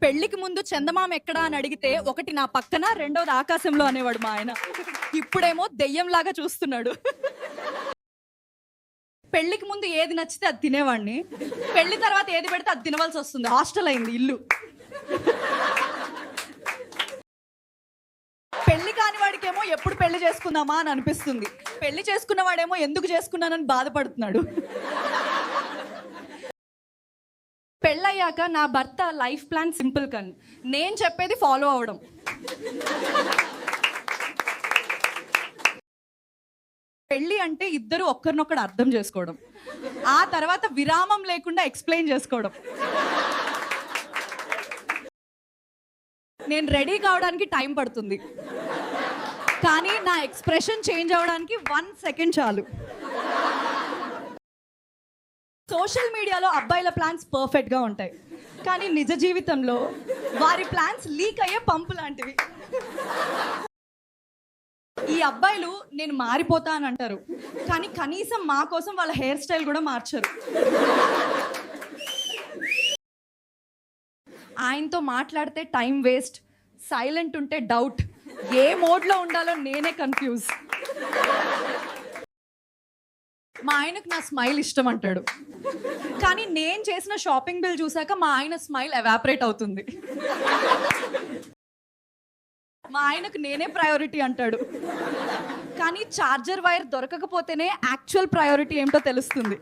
పెళ్లికి ముందు చందమామ ఎక్కడా అని అడిగితే ఒకటి నా పక్కన, రెండోది ఆకాశంలో అనేవాడు మా ఆయన. ఇప్పుడేమో దెయ్యంలాగా చూస్తున్నాడు. పెళ్లికి ముందు ఏది నచ్చితే అది తినేవాడిని, పెళ్లి తర్వాత ఏది పెడితే అది తినవలసి వస్తుంది. హాస్టల్ అయింది ఇల్లు. పెళ్లి కాని వాడికేమో ఎప్పుడు పెళ్లి చేసుకుందామా అని అనిపిస్తుంది, పెళ్లి చేసుకున్న వాడేమో ఎందుకు చేసుకున్నానని బాధపడుతున్నాడు. పెళ్ళయ్యాక నా భర్త లైఫ్ ప్లాన్ సింపుల్ కన్, నేను చెప్పేది ఫాలో అవడం. పెళ్ళి అంటే ఇద్దరు ఒక్కరినొక్కడు అర్థం చేసుకోవడం, ఆ తర్వాత విరామం లేకుండా ఎక్స్ప్లెయిన్ చేసుకోవడం. నేను రెడీ కావడానికి టైం పడుతుంది, కానీ నా ఎక్స్ప్రెషన్ చేంజ్ అవ్వడానికి 1 సెకండ్ చాలు. సోషల్ మీడియాలో అబ్బాయిల ప్లాన్స్ పర్ఫెక్ట్గా ఉంటాయి, కానీ నిజ జీవితంలో వారి ప్లాన్స్ లీక్ అయ్యే పంపు లాంటివి. ఈ అబ్బాయిలు నేను మారిపోతా అని అంటారు, కానీ కనీసం మా కోసం వాళ్ళ హెయిర్ స్టైల్ కూడా మార్చరు. ఆయనతో మాట్లాడితే టైం వేస్ట్, సైలెంట్ ఉంటే డౌట్, ఏ మోడ్లో ఉండాలో నేనే కన్ఫ్యూజ్. మా ఆయనకు నా స్మైల్ ఇష్టం అంటాడు, కానీ నేను చేసిన షాపింగ్ బిల్ చూసాక మా ఆయన స్మైల్ ఎవాపరేట్ అవుతుంది. మా ఆయనకు నేనే ప్రయారిటీ అంటాడు, కానీ చార్జర్ వైర్ దొరకకపోతేనే యాక్చువల్ ప్రయారిటీ ఏమిటో తెలుస్తుంది.